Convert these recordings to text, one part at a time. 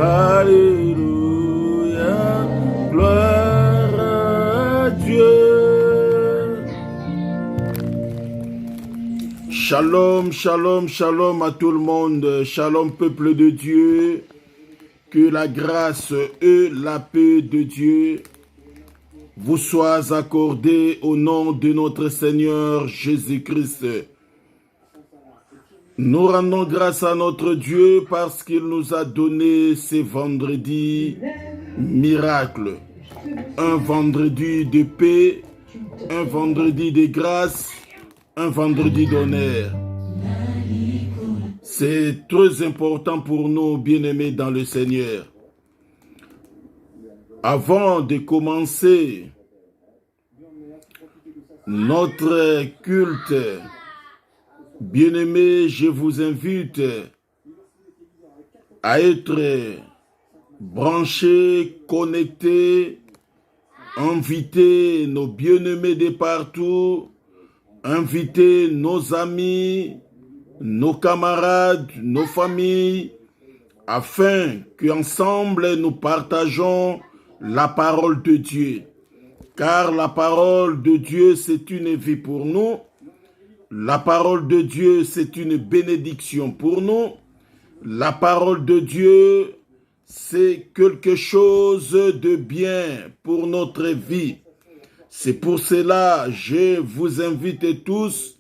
Alléluia, gloire à Dieu. Shalom, shalom, shalom à tout le monde. Shalom, peuple de Dieu. Que la grâce et la paix de Dieu vous soient accordées au nom de notre Seigneur Jésus-Christ. Nous rendons grâce à notre Dieu parce qu'il nous a donné ces vendredis miracles. Un vendredi de paix, un vendredi de grâce, un vendredi d'honneur. C'est très important pour nous, bien-aimés dans le Seigneur. Avant de commencer notre culte, bien-aimés, je vous invite à être branchés, connectés, inviter nos bien-aimés de partout, inviter nos amis, nos camarades, nos familles, afin qu'ensemble nous partageons la parole de Dieu. Car la parole de Dieu, c'est une vie pour nous. La parole de Dieu, c'est une bénédiction pour nous. La parole de Dieu, c'est quelque chose de bien pour notre vie. C'est pour cela, je vous invite tous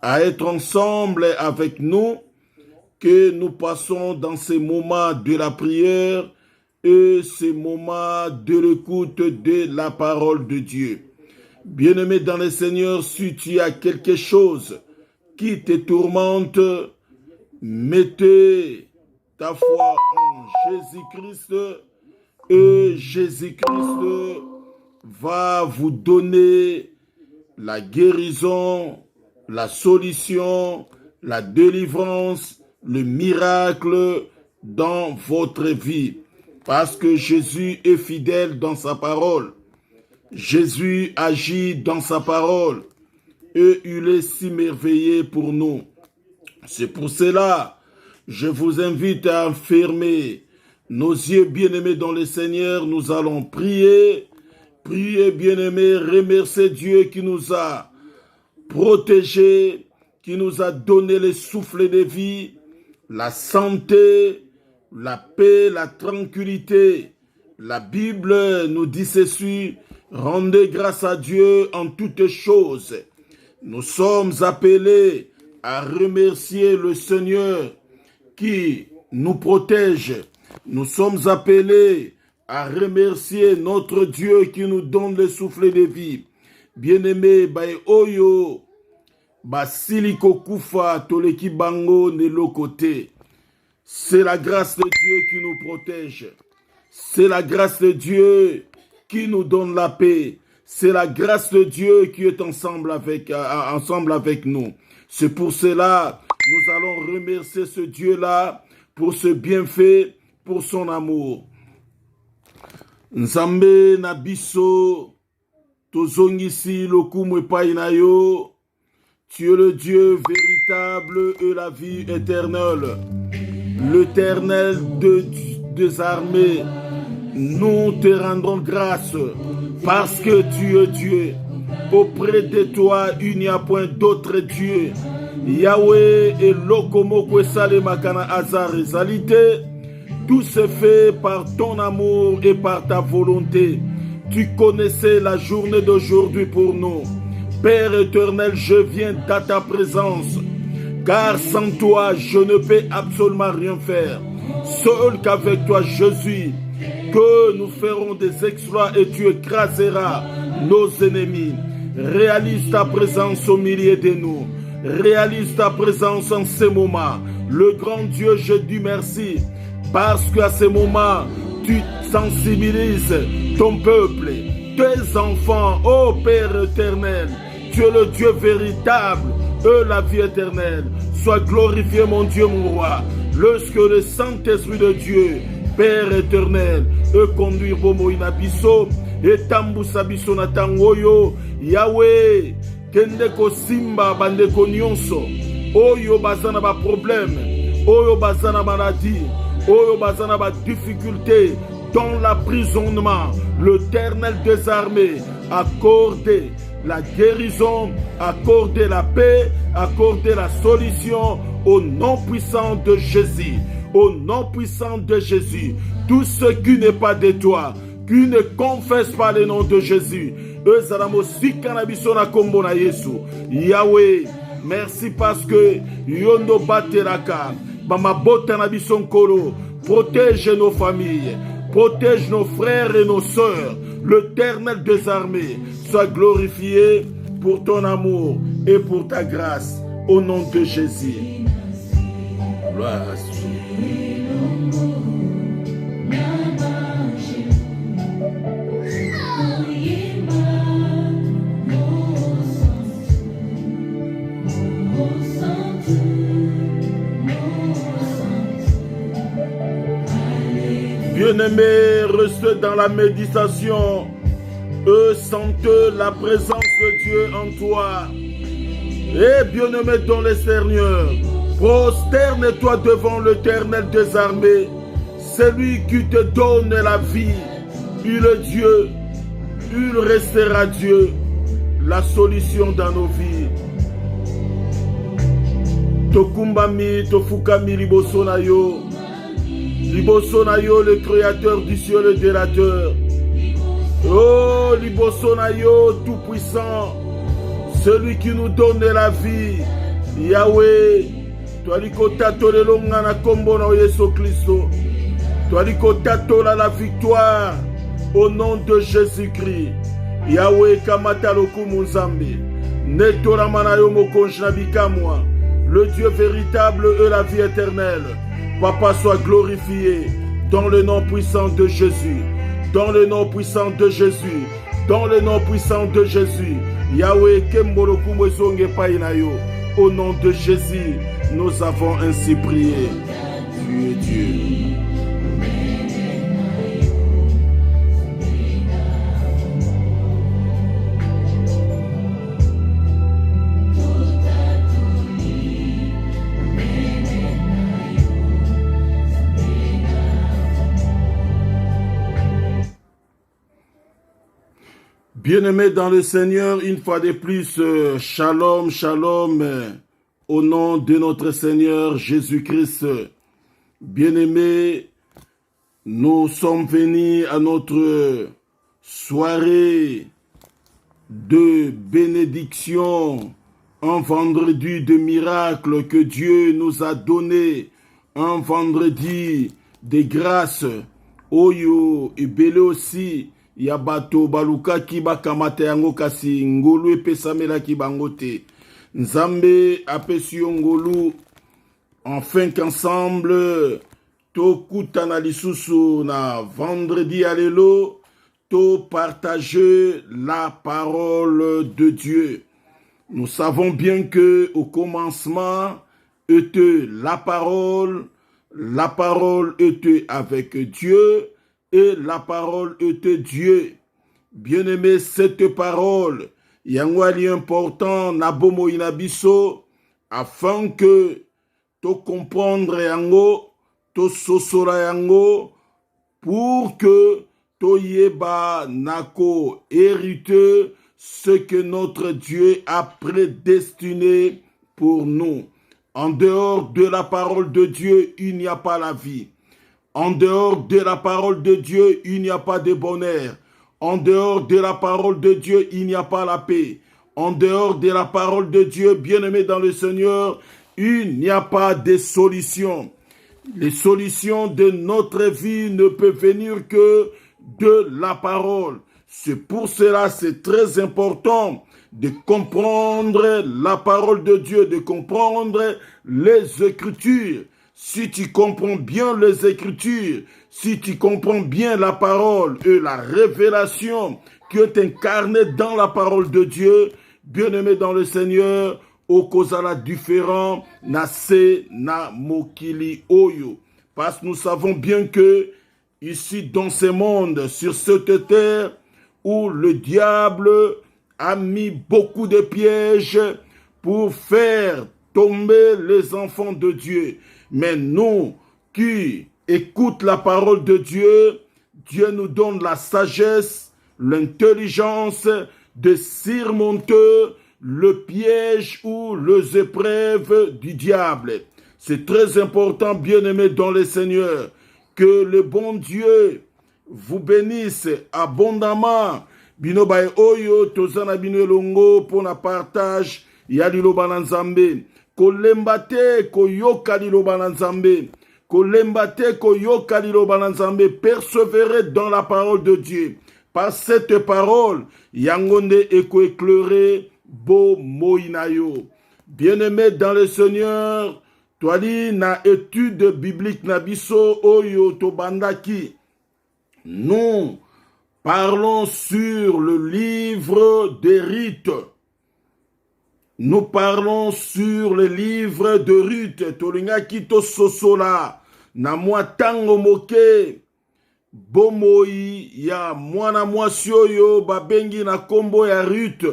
à être ensemble avec nous, que nous passons dans ces moments de la prière et ces moments de l'écoute de la parole de Dieu. Bien-aimé dans le Seigneur, si tu as quelque chose qui te tourmente, mettez ta foi en Jésus-Christ et Jésus-Christ va vous donner la guérison, la solution, la délivrance, le miracle dans votre vie. Parce que Jésus est fidèle dans sa parole. Jésus agit dans sa parole. Et il est si merveilleux pour nous. C'est pour cela, je vous invite à fermer nos yeux bien-aimés dans le Seigneur. Nous allons prier. Priez bien-aimés, remercier Dieu qui nous a protégés, qui nous a donné le souffle de vie, la santé, la paix, la tranquillité. La Bible nous dit ceci: rendez grâce à Dieu en toutes choses. Nous sommes appelés à remercier le Seigneur qui nous protège. Nous sommes appelés à remercier notre Dieu qui nous donne le souffle de vie. Bien-aimé, bay oyo, basiliko kufa toleki bango ne lokote. C'est la grâce de Dieu qui nous protège. C'est la grâce de Dieu qui nous donne la paix. C'est la grâce de Dieu qui est ensemble avec nous. C'est pour cela nous allons remercier ce Dieu-là pour ce bienfait, pour son amour. Nzambe na biso tozongisi lokumu epai na yo. Tu es le Dieu véritable et la vie éternelle. L'Éternel des armées, nous te rendons grâce parce que tu es Dieu. Auprès de toi, il n'y a point d'autre Dieu. Yahweh et Lokomoko Salemakana Azar et Salité. Tout se fait par ton amour et par ta volonté. Tu connaissais la journée d'aujourd'hui pour nous. Père éternel, je viens à ta présence. Car sans toi, je ne peux absolument rien faire. Seul qu'avec toi, Jésus, que nous ferons des exploits et tu écraseras nos ennemis. Réalise ta présence au milieu de nous. Réalise ta présence en ce moment. Le grand Dieu, je dis merci. Parce qu'à ce moment, tu sensibilises ton peuple, tes enfants, ô Père éternel. Tu es le Dieu véritable et la vie éternelle. Sois glorifié, mon Dieu, mon roi. Lorsque le Saint-Esprit de Dieu, Père éternel, et conduire Bomo Inabiso, et Tambusa Biso Natangoyo, Yahweh, Kendeko Simba, Bandeko Nyonso, oyo bazana ba problème, oyo bazana maladie, oyo bazana ba difficulté, dans l'emprisonnement, l'Éternel des armées, accordez la guérison, accordez la paix, accordez la solution au nom puissant de Jésus. Au nom puissant de Jésus, tout ce qui n'est pas de toi, qui ne confesse pas le nom de Jésus, Yahweh, merci parce que Yondo Bateraka, Bamabota Nabisonkolo, protège nos familles, protège nos frères et nos sœurs. L'Éternel des armées soit glorifié pour ton amour et pour ta grâce. Au nom de Jésus. Gloire à Dieu. Bien-aimés, restez dans la méditation. Sentez la présence de Dieu en toi. Et bien-aimé dans le Seigneur, prosterne-toi devant l'Éternel des armées, celui qui te donne la vie. Il est Dieu, il restera Dieu, la solution dans nos vies. Tokumbami, tofukami liboso na yo, le créateur du ciel et de la terre. Oh, liboso na yo, tout puissant, celui qui nous donne la vie. Yahweh, toalikota tolelonga na kombo na Yesu Kristo. Toalikota tola la victoire au nom de Jésus-Christ. Yahweh kamata lokumu nzambe. Netola manayo mokonji na bikamwa. Le Dieu véritable et la vie éternelle. Papa, soit glorifié dans le nom puissant de Jésus. Dans le nom puissant de Jésus. Dans le nom puissant de Jésus. Yahweh, Kemboloku Mwesonge Painayo. Au nom de Jésus, nous avons ainsi prié. Tu es Dieu. Bien-aimés dans le Seigneur, une fois de plus, shalom, shalom, au nom de notre Seigneur Jésus-Christ. Bien-aimés, nous sommes venus à notre soirée de bénédiction, un vendredi de miracle que Dieu nous a donné, un vendredi de grâce. Oyo et belé aussi. Yabato baluka ki bakamata yango kasi ngolu epesamela ki bangote. Nzambe apesi yo ngolu afin qu'ensemble to kutana lisusu na vendredi alelo to partager la parole de Dieu. Nous savons bien que au commencement était la parole était avec Dieu. Et la parole était Dieu. Bien-aimé, cette parole, yangwali important, nabomo inabiso, afin que to comprendre yango, to sosora yango, pour que to yeba nako hérite ce que notre Dieu a prédestiné pour nous. En dehors de la parole de Dieu, il n'y a pas la vie. En dehors de la parole de Dieu, il n'y a pas de bonheur. En dehors de la parole de Dieu, il n'y a pas la paix. En dehors de la parole de Dieu, bien-aimé dans le Seigneur, il n'y a pas de solution. Les solutions de notre vie ne peuvent venir que de la parole. C'est pour cela, c'est très important de comprendre la parole de Dieu, de comprendre les Écritures. Si tu comprends bien les Écritures, si tu comprends bien la parole et la révélation qui est incarnée dans la parole de Dieu, bien-aimé dans le Seigneur, okozala différent na se na mokili oyo. Parce que nous savons bien que ici dans ce monde, sur cette terre, où le diable a mis beaucoup de pièges pour faire tomber les enfants de Dieu. Mais nous qui écoutons la parole de Dieu, Dieu nous donne la sagesse, l'intelligence de surmonter le piège ou les épreuves du diable. C'est très important, bien-aimés dans le Seigneur, que le bon Dieu vous bénisse abondamment. Bino bae oyo tozana bino elongo pona partage ya liloba na Nzambe. Kolemba te koyoka liloba na Nzambe. Kolemba te koyoka liloba na Nzambe. Persévérez dans la parole de Dieu. Par cette parole, yangonde eko éclairé bo moinayo. Bien-aimé dans le Seigneur, toali na étude biblique na biso oyo tobandaki. Nous parlons sur le livre des rites. Nous parlons sur le livre de Ruth. Tolingaki to sosola na mwatango moke bomoi ya mwana mwasi oyo babengi na kombo ya Ruth.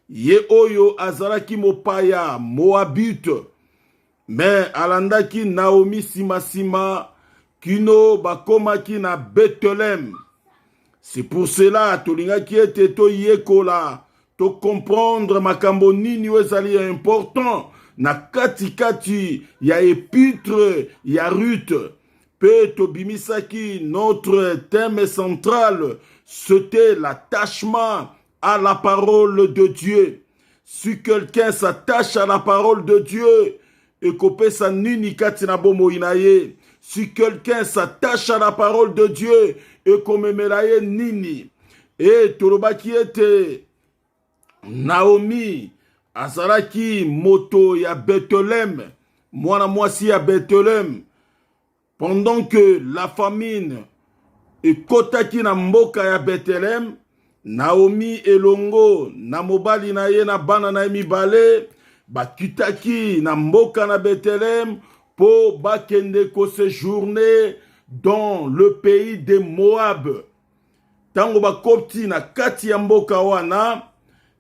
Ye oyo azalaki mopaya Moabite. Mais alandaki Naomi simasima kino bakomaki na Bethlehem. C'est pour cela tolingaki ete to yekola to comprendre makambo nini ezali important na kati ya épître ya Ruth. Pe to bimisaki notre thème central, c'était l'attachement à la parole de Dieu. Si quelqu'un s'attache à la parole de Dieu, ekopesa nini kati na bomoi na ye. Si quelqu'un s'attache à la parole de Dieu, ekomemela ye nini. Et tolobaki ete Naomi azalaki moto ya Bethlehem, mwana mwasi ya Bethlehem. Pendant que la famine ekotaki na mboka ya Bethlehem, Naomi elongo na mobali na ye na bana na ye mibale bakitaki na mboka na Bethlehem po bakende ko séjourner dans le pays de Moab. Tango bakopti na kati ya mboka wana,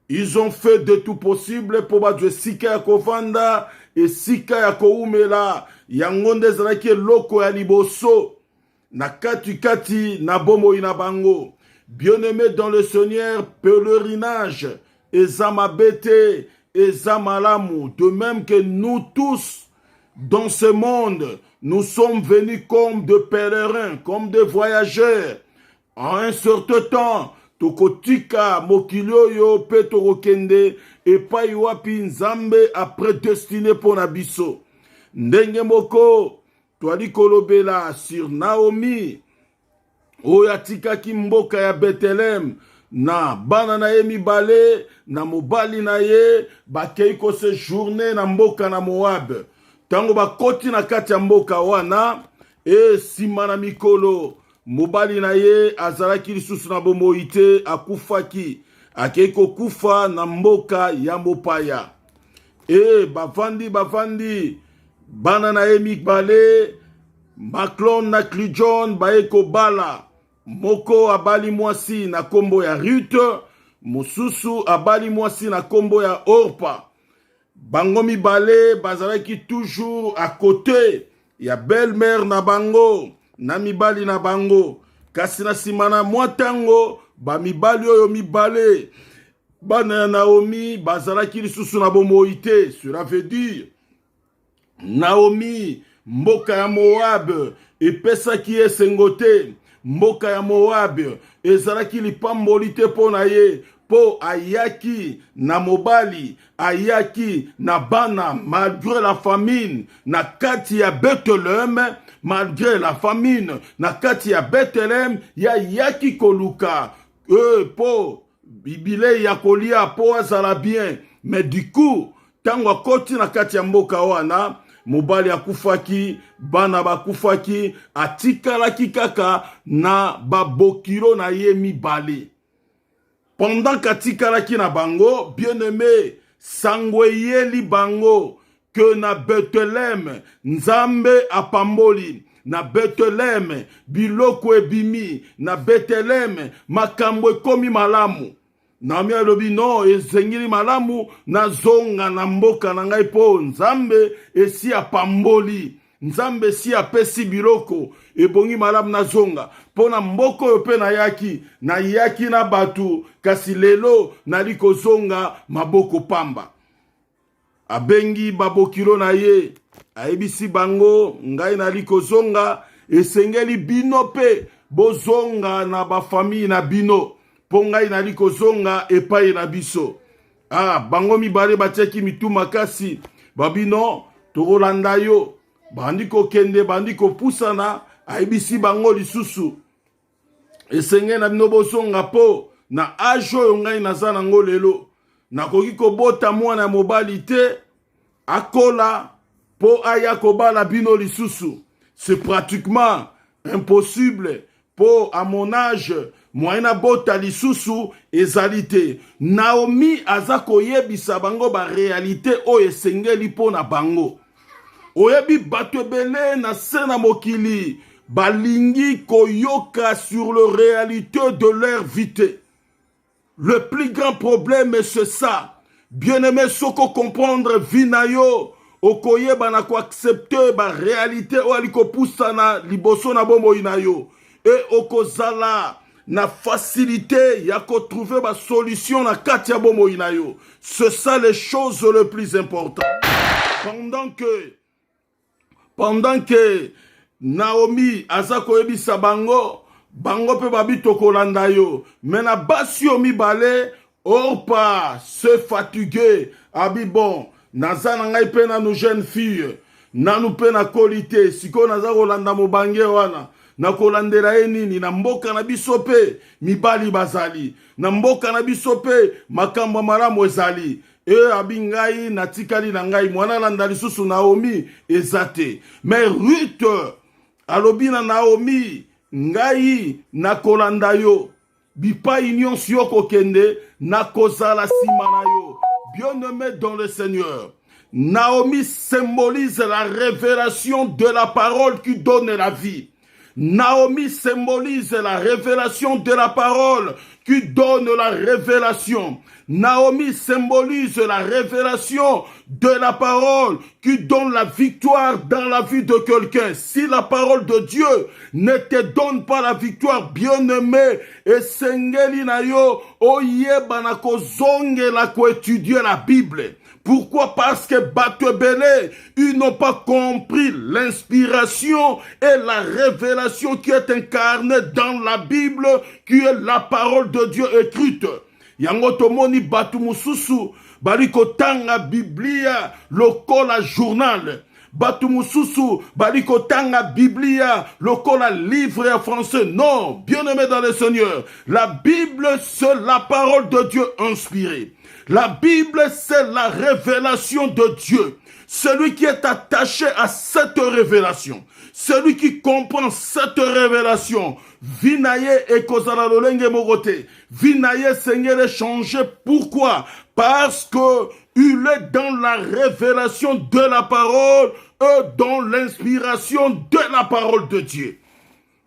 ils ont fait de tout possible pour badwe sika ya kovanda et sika ya koumela yangonde zalaki loko ya liboso na kati na bomo ina bango. Bien-aimé dans le Seigneur, pèlerinage ezama bete ezama lamu. De même que nous tous dans ce monde, nous sommes venus comme de pèlerins, comme de voyageurs. En un certain temps, tokotika mokilio yo pe tokokende epai wapi Nzambe après destiné pour na biso. Ndenge moko toali kolobela sur Naomi oyo atikaki mboka ya Bethlehem na bana na ye mibale na mobali na ye bakei ko séjourner na mboka na Moab. Tango bakoti na kati ya mboka wana sima na mikolo mobali na ye azalaki lisusu na bomoi te akufaki. Akei kokufa na mboka ya mopaya. Bavandi bana na ye mibale Maklon na Klijon baye kobala. Moko abali mwasi na kombo ya Ruth, mosusu abali mwasi na kombo ya Orpa. Bango mibale bazalaki toujours à côté ya belle-mère na bango na mibali na bango. Kasi na simana mwatango ba mibali oyo mibale bana ya Naomi bazalaki lisusu na bomoi te. Cela veut dire Naomi mboka ya Moab epesaki ye sengo te. Mboka ya Moab ezalaki lipamboli te po na ye, po ayaki na mobali, ayaki na bana malgré la famine na kati ya Bethlehem. Malgré la famine na kati ya Bethlehem ya yaki koluka po bibile ya kolia po azala bien. Mais du coup tango akoti na kati ya mboka wana mobali akufaki, bana bakufaki, atikalaki kaka na babokiro na ye mibale. Pendant qu'atikalaki na bango, bien-aimé, sangweyeli bango que na Bethlehem Nzambe apamboli. Na Bethlehem biloko ebimi. Na Bethlehem makambo ekomi malamu. Naomi alobi no ezengeli malamu nazonga na mboka na ngai po nzambe esi apamboli, nzambe esi apesi biloko ebongi malamu nazonga pona mboka oyo pe nayaki na batu kasi lelo nali kozonga maboko pamba. Abengi babokilo na ye ayebisi bango ngai nali kozonga esengeli bino pe bozonga na bafamille na bino po ngai nali kozonga epai na biso. Bango mibale batiaki mitu makasi babino tokolanda yo, bandi kokende bandi kopusana. Ayebisi bango lisusu esengeli na bino bozonga po na age oyo ngai naza nango lelo nakoki kobota mwana mobali te akola po aya kobala bino lisusu. C'est pratiquement impossible po à mon âge moyena bota lisusu ezali te. Naomi aza koyebisa bango ba réalité oyo esengeli po na bango. Oyebi bato ebele na se na mokili balingi koyoka sur le réalité de leur vie. Le plus grand problème c'est ça. Bien-aimé, soko comprendre vinayo okoyeba na ko accepter ba réalité o aliko pusana liboso na bombo inayo et okozala na facilité ya ko trouver ba solution na kati ya bombo inayo. C'est ça les choses les plus importantes. Pendant que Naomi aza koyebisa bango pe babi tokolanda yo, mena basi yo mibale Orpa se fatigué abi bon naza na ngai pe na nou jeune fille nanu pe na kolite siko naza kolanda mobange wana na kolandela ye nini na mboka na biso pe mibali bazali na mboka na biso pe makambo malamu ezali abi ngai natikali na ngai mwana landa lisusu Naomi ezate. Mais Ruth alobi na Naomi ngai na kolanda yo bipa union yo kokende na kozala sima na yo. Bien-aimé dans le Seigneur, Naomi symbolise la révélation de la parole qui donne la vie. Naomi symbolise la révélation de la parole qui donne la révélation. Naomi symbolise la révélation de la parole qui donne la victoire dans la vie de quelqu'un. Si la parole de Dieu ne te donne pas la victoire, bien-aimé, esengeli na yo oyeba na kozongela ko étudier la Bible. Pourquoi? Parce que Batebele, ils n'ont pas compris l'inspiration et la révélation qui est incarnée dans la Bible, qui est la parole de Dieu écrite. Yango tomoni batu mususu baliko tanga Biblia lokola journal. Batu mususu baliko tanga Biblia lokola livre en français. Non, bien-aimé dans le Seigneur, la Bible c'est la parole de Dieu inspirée. La Bible, c'est la révélation de Dieu. Celui qui est attaché à cette révélation, celui qui comprend cette révélation, Vinaye et Kozala Lolenge Mogote, Vinaye Seigneur est changé. Pourquoi? Parce que il est dans la révélation de la parole et dans l'inspiration de la parole de Dieu.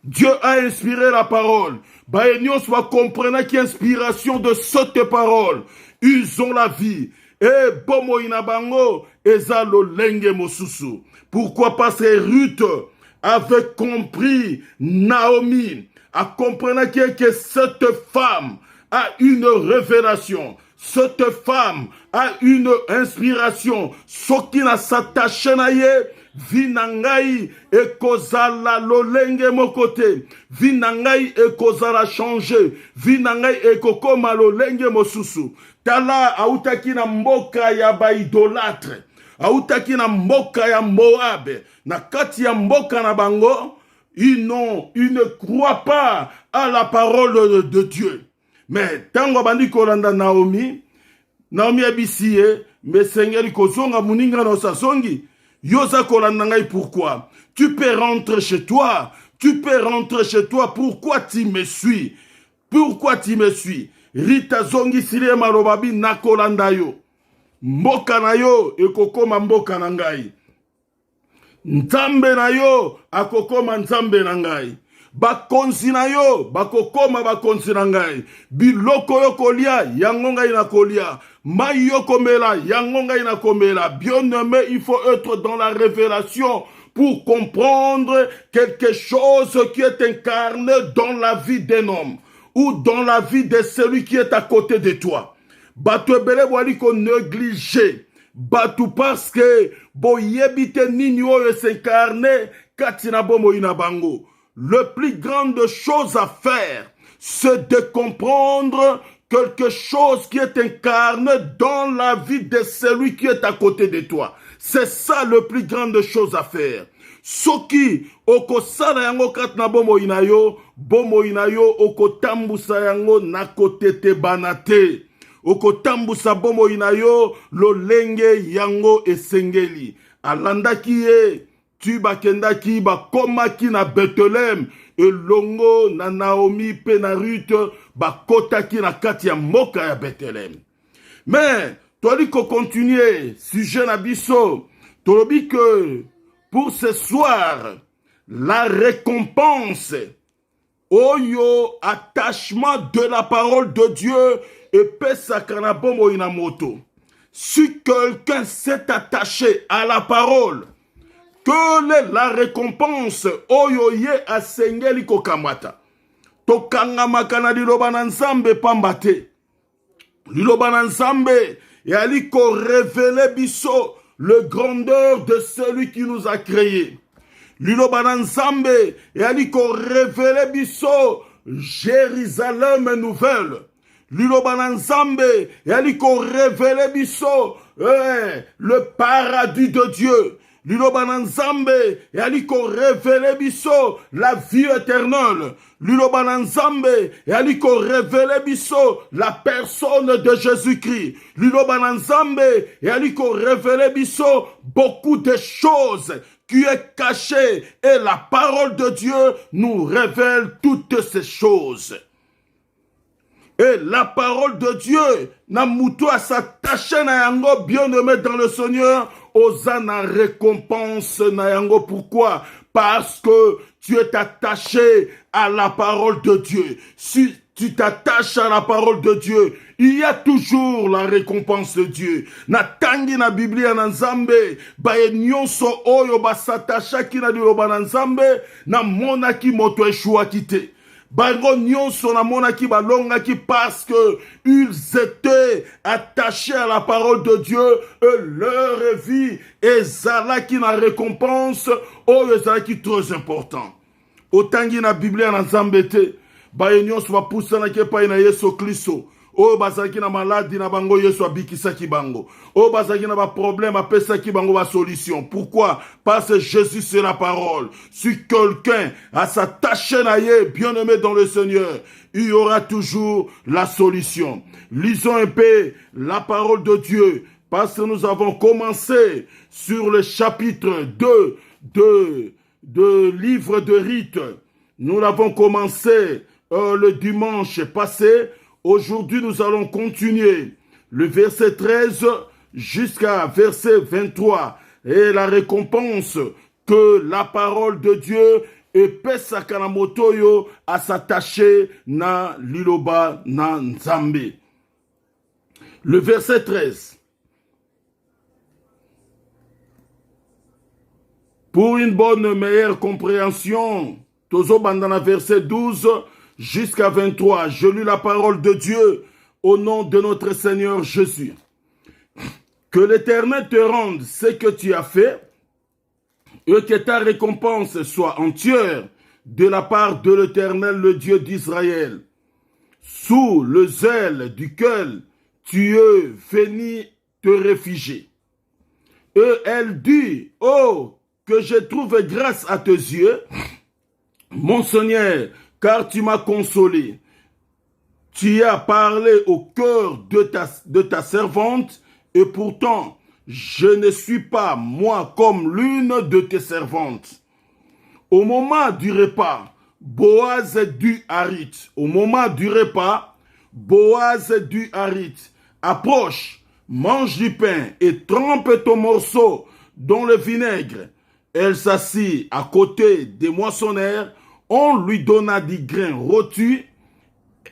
Dieu a inspiré la parole. Baénion soit comprenant qui inspiration de cette parole. Ils ont la vie. Et bomo inabango ezalo lenge mosusu. Pourquoi? Parce que Ruth avait compris Naomi, a compris que cette femme a une révélation. Cette femme a une inspiration. Ce qui n'a s'attaché na ye, Vinangai et kozala lolenge mokote. Vinangai et kozala changer. Vinangai et kokoma lolenge mosusu. Tala autaki na mboka ya ba idolâtre. Autaki na mboka ya Moab. Na kati ya mboka na bango, ils ne croient pas à la parole de Dieu. Mais tango bandi kolanda Naomi abisie, mais Seigneur kozonga muninga no sasongi. Yosa kolanda ngai pourquoi? Tu peux rentrer chez toi. Tu peux rentrer chez toi. Pourquoi tu me suis? Pourquoi tu me suis? Rita zongi sile marobabi na kolanda yo. Mboka na yo ekokoma mboka na ngai. Nzambe na yo akokoma nzambe na ngai. bakonzi na yo bakokoma bakonzi na ngai, biloko yo kolia yango ngai na kolia, mai yo komela yango ngai na komela. Bien-aimé, il faut être dans la révélation pour comprendre quelque chose qui est incarné dans la vie d'un homme ou dans la vie de celui qui est à côté de toi. Batu ebele wali ko négliger batu parce que boyebite nini oyo s'incarne katina bomo ina bango. Le plus grande chose à faire, c'est de comprendre quelque chose qui est incarné dans la vie de celui qui est à côté de toi. C'est ça le plus grande chose à faire. Soki okosala yango katina bomo ina yo okotambusa yango na kotete banate. Okotambusa bomo ina yo lolenge yango esengeli. Alandaki ye, tu bakendaki bakomaki na Bethlehem, elongo na Naomi pe na Ruth bakotaki na kati ya mboka ya Bethlehem. Mais toli ko continuer sujet na biso, tolobi que pour ce soir la récompense oyo attachement de la parole de Dieu et pesaka na bomo ina moto. Si quelqu'un s'est attaché à la parole, que la récompense oyo ye asengeli kokamata. Tokangamaka na liloba na Nzambe pamba te. Liloba na Nzambe yali ko révéler biso le grandeur de celui qui nous a créés. Liloba na Nzambe yali ko révéler biso Jérusalem nouvelle. Liloba na Nzambe yali ko révéler biso le paradis de Dieu. Liloba na Nzambe yali ko révéler biso la vie éternelle. Liloba na Nzambe yali ko révéler biso la personne de Jésus-Christ. Liloba na Nzambe yali ko révéler biso beaucoup de choses qui est cachée, et la parole de Dieu nous révèle toutes ces choses. Et la parole de Dieu, na muto a s'attacher na yango, bien-aimé dans le Seigneur, osana récompense na yango. Pourquoi? Parce que tu es attaché à la parole de Dieu. Si tu t'attaches à la parole de Dieu, il y a toujours la récompense de Dieu. Na tangi na Biblia na Nzambe, baye nyonso oyo basatacha ki na liloba na Nzambe, na mona ki moto eshua kite. Bango nyonso na mona ki balonga ki parce que ils étaient attachés à la parole de Dieu et leur vie ezala ki na récompense oyo ezala ki très important. Otangi na Biblia na Nzambe te, baye nyonso bapusana ke pa na Yesu Kristo. O bazaki na maladi na bango Yesu abikisaki bango. O bazaki na ba problème apesaki bango ba solution. Pourquoi? Parce que Jésus c'est la parole. Si quelqu'un a s'attaché na ye, bien-aimé dans le Seigneur, il y aura toujours la solution. Lisons un peu la parole de Dieu, parce que nous avons commencé sur le chapitre 2 de livre de Rite. Nous l'avons commencé le dimanche passé. Aujourd'hui, nous allons continuer le verset 13 jusqu'à verset 23. Et la récompense que la parole de Dieu epesa kanamotoyo à s'attacher na liloba na Nzambe. Le verset 13. Pour une bonne meilleure compréhension, tozo bandana verset 12 jusqu'à 23, je lis la parole de Dieu au nom de notre Seigneur Jésus. Que l'Éternel te rende ce que tu as fait et que ta récompense soit entière de la part de l'Éternel, le Dieu d'Israël, sous le zèle duquel tu es venu te réfugier. Et elle dit, oh, que je trouve grâce à tes yeux, mon Seigneur, car tu m'as consolé. Tu as parlé au cœur de ta servante, et pourtant, je ne suis pas, moi, comme l'une de tes servantes. Au moment du repas, Boaz du Harith. Au moment du repas, Boaz du Harith. Approche, mange du pain et trempe ton morceau dans le vinaigre. Elle s'assit à côté des moissonneurs On lui donna du grain rôti,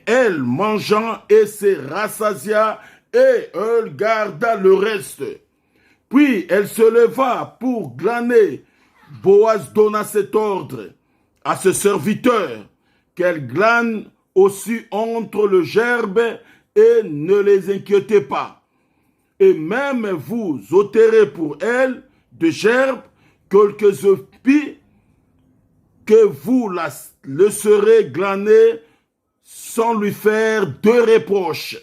elle mangeant et se rassasia, et elle garda le reste. Puis elle se leva pour glaner. Boaz donna cet ordre à ce serviteur, qu'elle glane aussi entre le gerbe et ne les inquiétez pas. Et même vous ôterez pour elle de gerbe quelques épis que vous la laisserez glaner sans lui faire de reproches.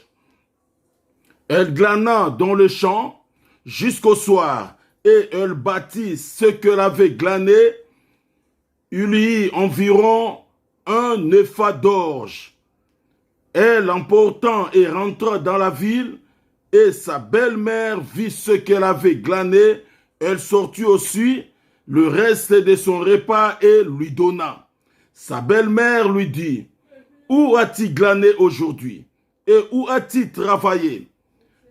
Elle glana dans le champ jusqu'au soir, et elle bâtit ce qu'elle avait glané. Il y eut environ un épha d'orge. Elle emportant et rentra dans la ville, et sa belle-mère vit ce qu'elle avait glané. Elle sortit aussi le reste de son repas et lui donna. Sa belle-mère lui dit, où as-tu glané aujourd'hui et où as-tu travaillé?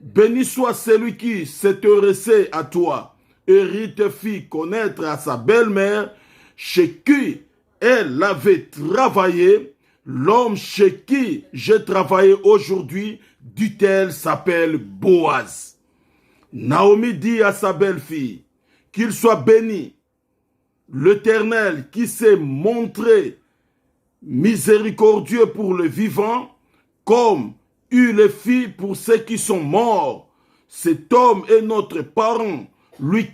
Béni soit celui qui s'intéressait à toi. Et Ruth fit connaître à sa belle-mère chez qui elle avait travaillé. L'homme chez qui j'ai travaillé aujourd'hui, dit-elle, s'appelle Boaz. Naomi dit à sa belle-fille, qu'il soit béni, l'Éternel qui s'est montré miséricordieux pour le vivant, comme il le fit pour ceux qui sont morts. Cet homme est notre parent, lui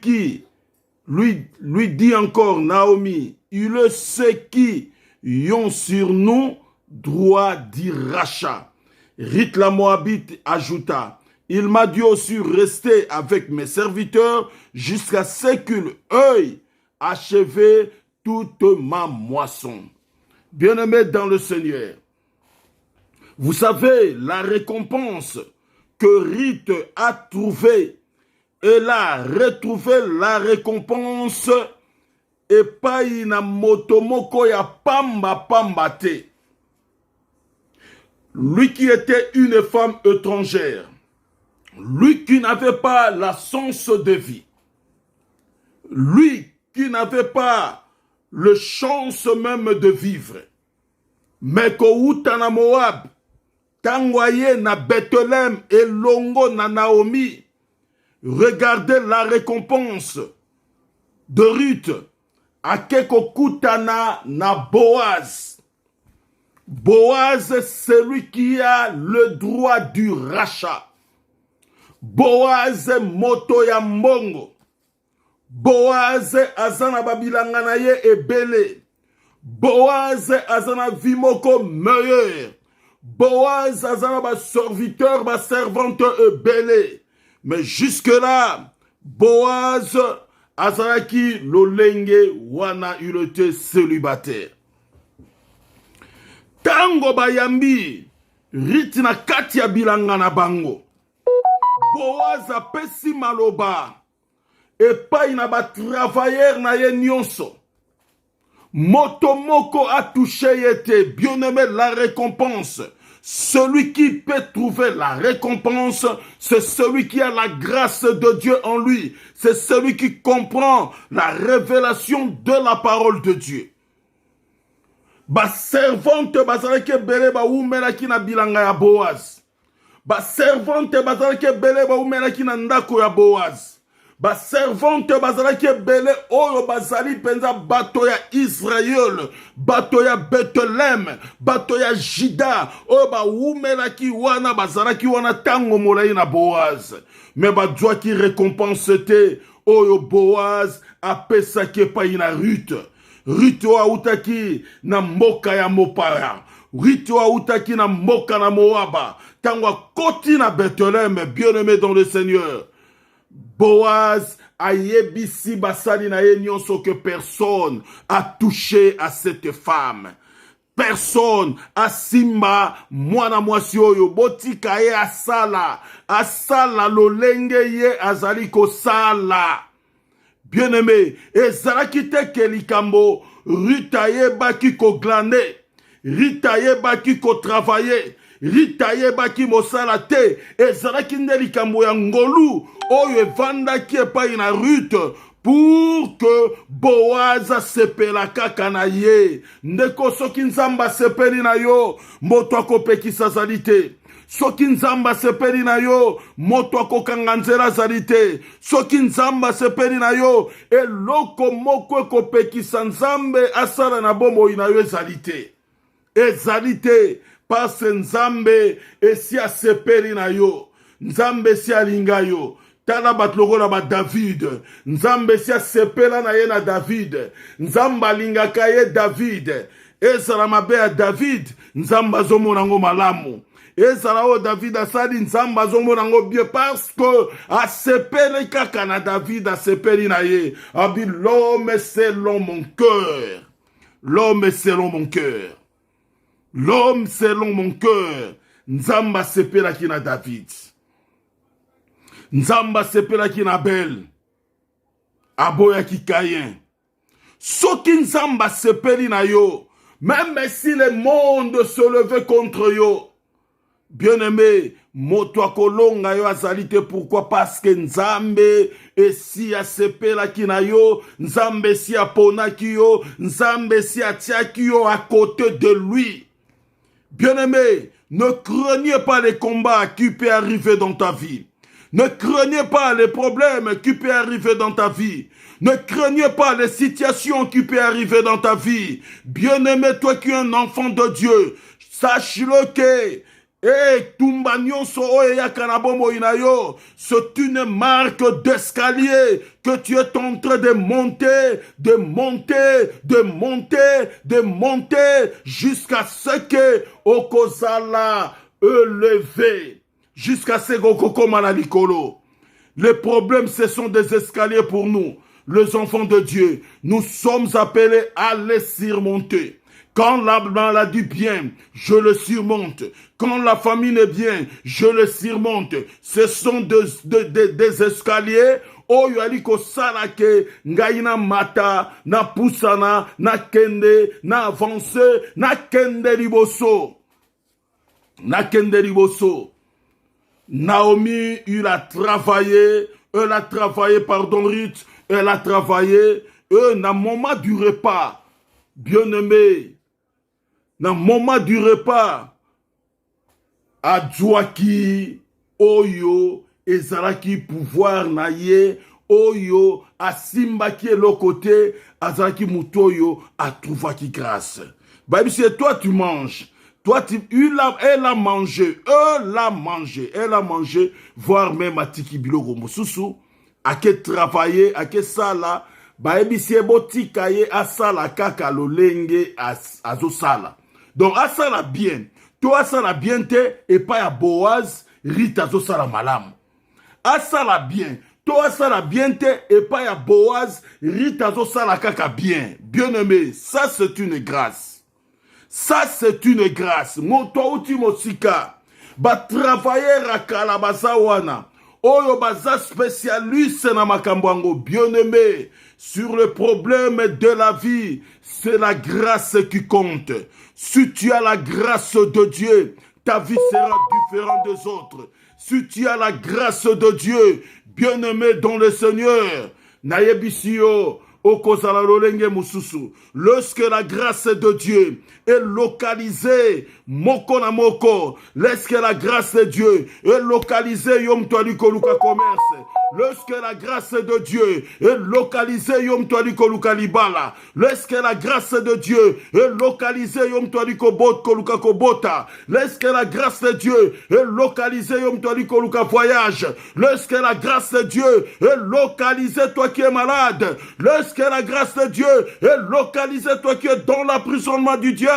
dit encore Naomi, il est ceux qui ont sur nous droit du rachat. Ruth la Moabite ajouta, il m'a dit aussi rester avec mes serviteurs jusqu'à ce qu'il ait achevé toute ma moisson. Bien-aimés dans le Seigneur, vous savez la récompense que Ruth a trouvée. Elle a retrouvé la récompense et pas ina motomoko ya pamba te. Lui qui était une femme étrangère, lui qui n'avait pas la sens de vie, lui qui n'avait pas le chance même de vivre, mais kouta na Moab, tangwaye na Bethléem et longo na Naomi, regardez la récompense de Ruth, akeko kutana na Boaz. Boaz, c'est lui qui a le droit du rachat. Boaz moto ya mbongo. Boaz azana babilanga na ye ebele. Boaz azana vimoko meilleur. Boaz azana ba serviteur, ba servante ebele. Mais jusque là, Boaz azanaki lolenge wana il était célibataire. Tango bayambi Ruth na kati ya bilanga na bango. Boaz apesi maloba epai na ba travailleur na ye nyonso. Motomoko a touché yete. Bien-aimé, la récompense. Celui qui peut trouver la récompense, c'est celui qui a la grâce de Dieu en lui. C'est celui qui comprend la révélation de la parole de Dieu. Ba servante bazalaki bele ba umelaki na bilanga ya Boaz. Ba servante bazalaki bele ba umelaki na ndako ya Boaz. Ba servante bazalaki bele oyo bazali penza bato ya Israël, bato ya Bethléem, bato ya Juda, oyo ba umelaki wana bazalaki wana tango molai na Boaz. Mais ba doit qui récompense te oyo Boaz apesaki epai na Ruth. Ruth autaki na mboka ya mopaya. Ruth autaki na mboka na Moaba. Tangwa koti na Bethléem, bien-aimé dans le Seigneur. Boaz a yebisi basali na ye nyonso que personne a touché à cette femme. Personne a simba mwana mwasi oyo botika ye asala lolenge ye azali kosala. Bien-aimé, ezalaki te ke likambo Ruth ayebaki ko glaner, Ruth ayebaki ko travailler, Ruth ayebaki mosala te, ezalaki nde likambo ya ngolu oyo evandaki epai na Ruth pour que Boaz asepela kaka na ye. Ndeko soki nzamba sepeli na yo, moto akopekisa zali te. Soki nzamba sepeli na yo, moto akokanga nzela zali te. Soki nzamba sepeli na yo, eloko moko ekopekisa nzambe asala na bomoi na yo ezali te. Ezali te, parce nzambe esi asepeli na yo. Nzambe esi alinga yo. Tala bat lokola ba David. Nzambe si asepela na ye na David. Nzamba lingaka ye David. Ezala mabe ya David. Nzamba azomona ngo malamu. Ezala o David asali nzamba azomona ngo bien parce que asepeli kaka na David asepeli na ye. Abi l'homme selon mon cœur. L'homme selon mon cœur. L'homme selon mon cœur. Nzamba sepela ki na David. Nzamba sepela ki na Abel. Aboya ki Caïn. Soki nzamba sepeli na yo, même si le monde se levait contre yo, bien-aimé, moto akolonga yo azalite. Pourquoi? Parce que nzambe esi asepela ki na yo, nzambe si apona ki yo, nzambe si atia ki yo à côté de lui. Bien-aimé, ne craignez pas les combats qui peuvent arriver dans ta vie. Ne craignez pas les problèmes qui peuvent arriver dans ta vie. Ne craignez pas les situations qui peuvent arriver dans ta vie. Bien-aimé, toi qui es un enfant de Dieu, sache-le que c'est une marque d'escalier que tu es en train de monter, de monter, de monter, de monter jusqu'à ce que Okozala élevé. Jusqu'à ce que les problèmes, ce sont des escaliers pour nous, les enfants de Dieu. Nous sommes appelés à les surmonter. Quand la maladie bien, je le surmonte. Quand la famine est bien, je le surmonte. Ce sont des escaliers. Oyo aliko salake ngaina mata na pusana na kende na avance na kende liboso. Na kende liboso. Naomi, elle a travaillé, pardon, Ruth, elle a travaillé, dans le moment du repas, bien-aimé, dans le moment du repas, Adjouaki, Oyo, Ezalaki, pouvoir naye, Oyo, Asimbaki, l'autre côté, Azalaki, Mutoyo, a trouvé grâce. Bah, c'est toi, tu manges. Toi, elle a mangé, voire même à Tiki Biloko Mosusu, à que travailler, à que ça là, bah, ebisi boti kaye asala kaka lolenge azo sala. Donc, asala bien. Toi, asala bien te, et pas ya Boaz, Rita azo sala malam. Asala bien. Toi, asala bien te, et pas ya Boaz, Rita azo sala kaka bien. Bien aimé, ça c'est une grâce. Ça, c'est une grâce. Moto uti mosika. Ba travailler à Kalabaza wana. Oyo baza spécialiste na makambwango. Bien aimé. Sur le problème de la vie, c'est la grâce qui compte. Si tu as la grâce de Dieu, ta vie sera différente des autres. Si tu as la grâce de Dieu, bien aimé dans le Seigneur, Nayebisio, lorsque la grâce de Dieu est localisée, moko na moko, lorsque la grâce de Dieu est localisée, yom toali koluka commerce, lorsque la grâce de Dieu est localisée, yom toali koluka libala, lorsque la grâce de Dieu est localisée, yom toali kobot koluka kobota, lorsque la grâce de Dieu est localisée, yom toali koluka voyage, lorsque la grâce de Dieu est localisée, toi qui es malade, lorsque la grâce de Dieu est localisée, toi qui es dans l'emprisonnement du diable,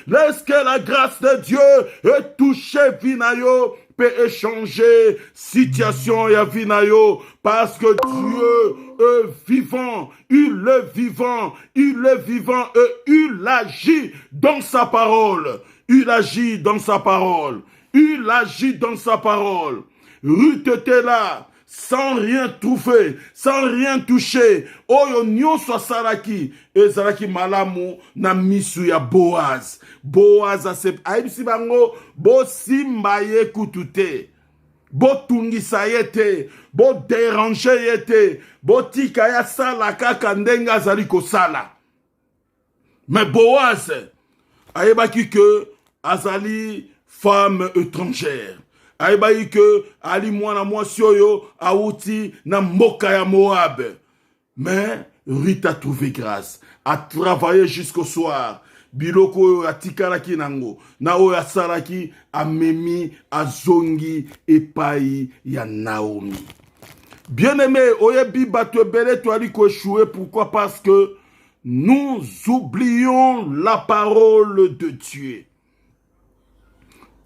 lorsque la grâce de Dieu est touchée, Vinayo, peut échanger situation ya Vinayo, parce que Dieu est vivant, il est vivant, il est vivant et il agit dans sa parole. Il agit dans sa parole. Il agit dans sa parole. Ruth était là. Sans rien trouver, sans rien toucher. Oyo nyonso salaki, ezalaki malamu na misu ya Boaz. Boaz asep aibisi bango bo simba ye kutute. botungisa ye te, boderange ye te, botika ya sala kaka ndenge azali kosala. Mais Boaz ayebaki que azali femme étrangère. Ayebaki que ali mwana mwasi oyo auti na mboka ya Moab. Mais Ruth a trouvé grâce, a travaillé jusqu'au soir. Biloko oyo atikalaki nango na oyo asalaki amemi azongi epai ya Naomi. Bien-aimé, oyebi bato ebele toali ko échouer. Pourquoi? Parce que nous oublions la parole de Dieu.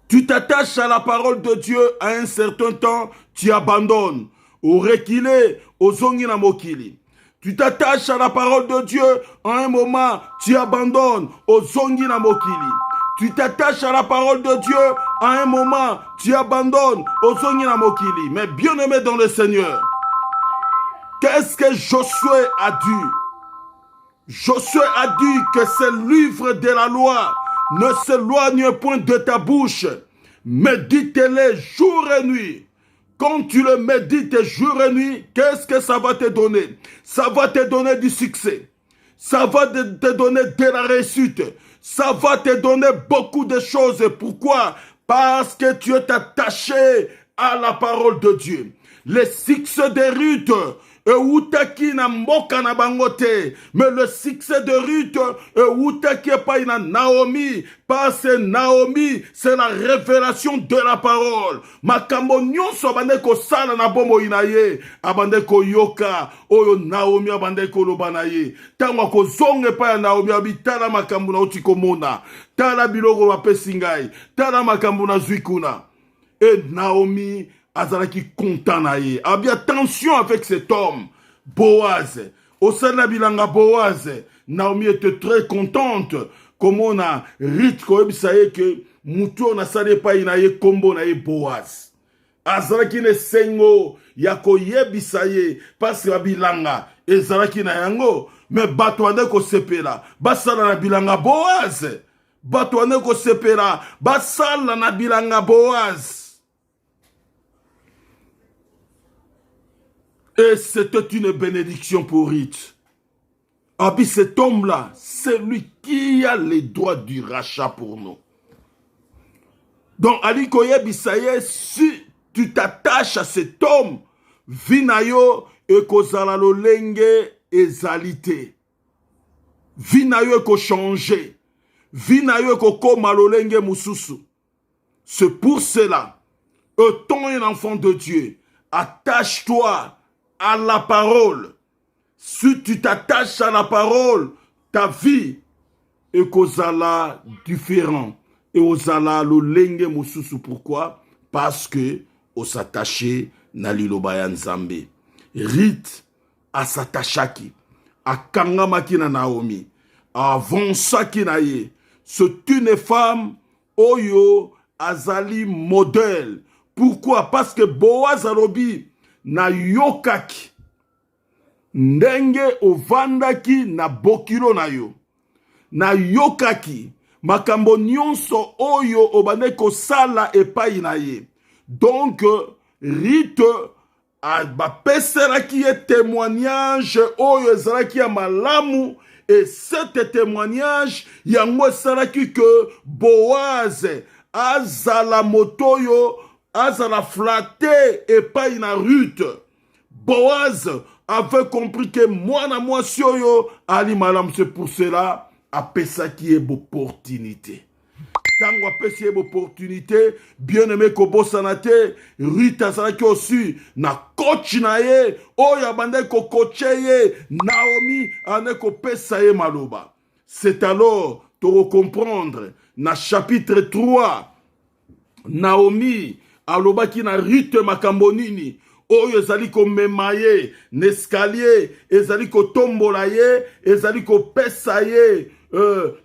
Tu t'attaches à la parole de Dieu à un certain temps, tu abandonnes. Au reculé, au zongi na mokili. Tu t'attaches à la parole de Dieu, à un moment, tu abandonnes au zongi na mokili. Tu t'attaches à la parole de Dieu, à un moment, tu abandonnes au zongi na mokili. Mais bien aimé dans le Seigneur, qu'est-ce que Josué a dit? Josué a dit que ce livre de la loi ne s'éloigne point de ta bouche. Médite-le jour et nuit. Quand tu le médites jour et nuit, qu'est-ce que ça va te donner? Ça va te donner du succès. Ça va te donner de la réussite. Ça va te donner beaucoup de choses. Pourquoi? Parce que tu es attaché à la parole de Dieu. Le succès de Ruth, Outaki na mboka na bangote, mais le succès de Ruth, Outaki pa na Naomi, parce que Naomi, c'est la révélation de la parole. Makambo nyonso abande ko sala na bomo inaye, abande ko yoka, oyo Naomi abande ko lobanaye. Tango ko zonge pa ya Naomi abitala makambo na otiko mona, tala biloko bapesi ngai, tala makambo na zwikuna. Et Naomi azalaki content na ye. Abi attention avec cet homme, Boaz. Au sein de bilanga Boaz, Naomi était très contente. Comme on a Ruth ko ebisaye que muto na sale pa ina ye kombo na ye Boaz. Azalaki ne sengo ya ko yebisaye parce que bilanga ezalaki na yango, mais bato ande ko sepela basala na bilanga Boaz. Bato ande ko sepela basala na bilanga Boaz. Et c'était une bénédiction pour Ruth. Ah puis cet homme-là, c'est lui qui a les droits du rachat pour nous. Donc, Ali Koye Bisaye, si tu t'attaches à cet homme, Vinayo et Kozala Lolenge et Zalité. Vinayo et ko changer. Vinayo et ko koma Lolenge Mususu. C'est pour cela, étant un enfant de Dieu, attache-toi à la parole. Si tu t'attaches à la parole, ta vie est kozala différent. Et ozala lo lenge mususu. Pourquoi? Parce que on s'attachait na liloba nzambe. Ruth a s'attachaki, a kangamaki na Naomi, a avansaki na ye. C'est une femme oyo azali modèle. Pourquoi? Parce que Boaz alobi na yokaki ndenge ovandaki na bokilo na yo, na yokaki makambo nyonso oyo obande kosala epai na ye. Donc Ruth bapeselaki ye témoignage oyo ezalaki ya malamu, et cet témoignage yango esalaki que Boaz azala motoyo, azala flatté epai na Ruth. Boaz avait compris que moi na moi sioyo ali malam. C'est pour cela apesa qui est opportunité. Tango apesa est opportunité, bien aimé kobo sanate, Ruth azalaki aussi na coach na ye, oya bande ko coache ye, Naomi ane ko pesa ye maloba. C'est alors to comprendre na chapitre 3, Naomi alobaki na Ruth makambo nini oyo ezali ko memaye n'escalier, ezali ko tombola ye, ezali ko pesa ye,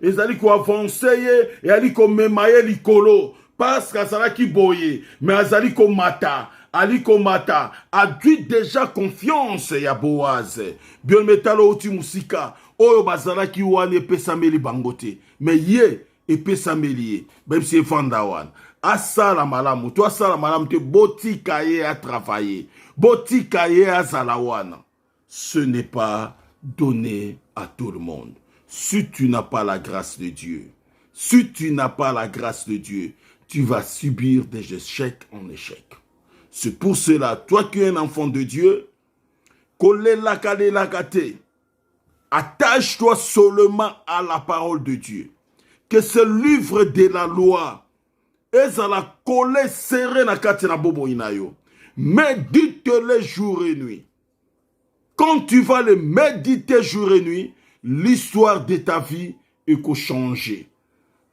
ezali ko avancer ye, ezali ko memaye likolo parce que azalaki boye, mais azali ko mata, ali ko mata, a dû déjà confiance ya Boaz. Bien metalo uti musika oyo bazalaki wane pesa meli bangote, mais ye epesameli même si efanda wana asala malamu to asala malamu te botika ye atravailler botika ye azala wana. Ce n'est pas donné à tout le monde. Si tu n'as pas la grâce de Dieu, si tu n'as pas la grâce de Dieu, tu vas subir des échecs en échec. C'est pour cela, toi qui es un enfant de Dieu, attache-toi seulement à la parole de Dieu. Que ce livre de la loi, ezala collé serré na kati na bobo inayo. Médite-le jour et nuit. Quand tu vas le méditer jour et nuit, l'histoire de ta vie est changée.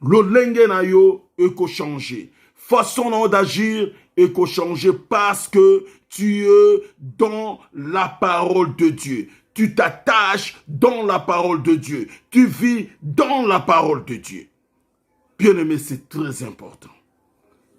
Lolenge na yo est changé. Façon d'agir est changé parce que tu es dans la parole de Dieu. Tu t'attaches dans la parole de Dieu. Tu vis dans la parole de Dieu. Bien-aimé, c'est très important.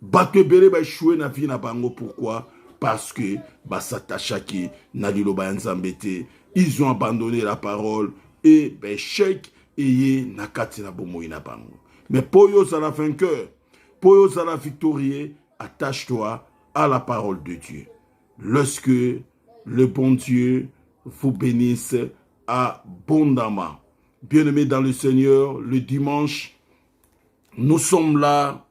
Bakebele ba échouer na vie na bango. Pourquoi? Parce que basatachaki na liloba nzambete, ils ont abandonné la parole et échec et nakati na bomoi na bango. Mais pour yo zala vainqueur, pour yo zala victorieux, attache-toi à la parole de Dieu. Lorsque le bon Dieu vous bénisse abondamment. Bien-aimés dans le Seigneur, le dimanche, nous sommes là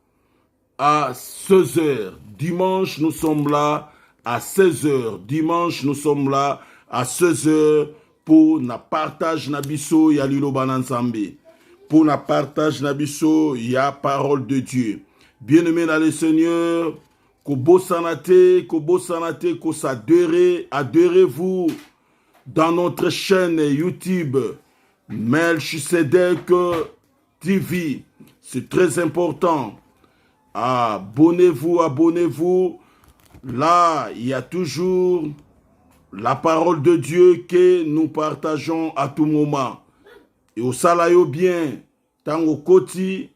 à 16h. Dimanche, nous sommes là à 16h. Dimanche, nous sommes là à 16h pour na partage nabiso ya liloba nzambe. Pour na partage nabiso ya parole de Dieu. Bien-aimés dans le Seigneur, kobosanate, adhérez-vous dans notre chaîne YouTube Melchisedec TV. C'est très important. Abonnez-vous. Là, il y a toujours la parole de Dieu que nous partageons à tout moment. Et au salayo bien, tant au koti,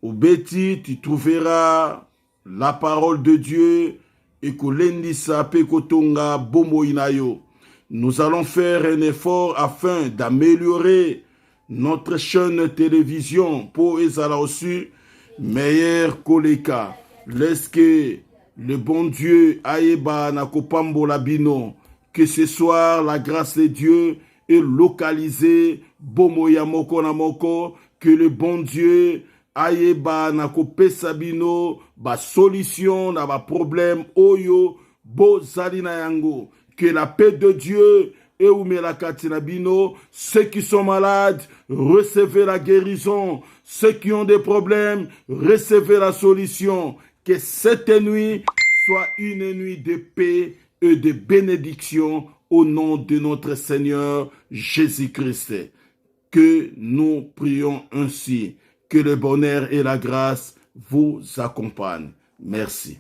au beti, tu trouveras la parole de Dieu et que l'endisa pe kotonga bomo inayo. Nous allons faire un effort afin d'améliorer notre chaîne télévision pour ezala aussi meilleur koleka. Laisse que le bon Dieu aeba na kopambo labino. Que ce soir la grâce de Dieu est localisée bomo ya moko na moko. Que le bon Dieu aeba na kopesa bino ba solution na ba problème oyo bo zali na yango. Que la paix de Dieu et oumela katina bino, ceux qui sont malades, recevez la guérison. Ceux qui ont des problèmes, recevez la solution. Que cette nuit soit une nuit de paix et de bénédiction au nom de notre Seigneur Jésus-Christ. Que nous prions ainsi. Que le bonheur et la grâce vous accompagnent. Merci.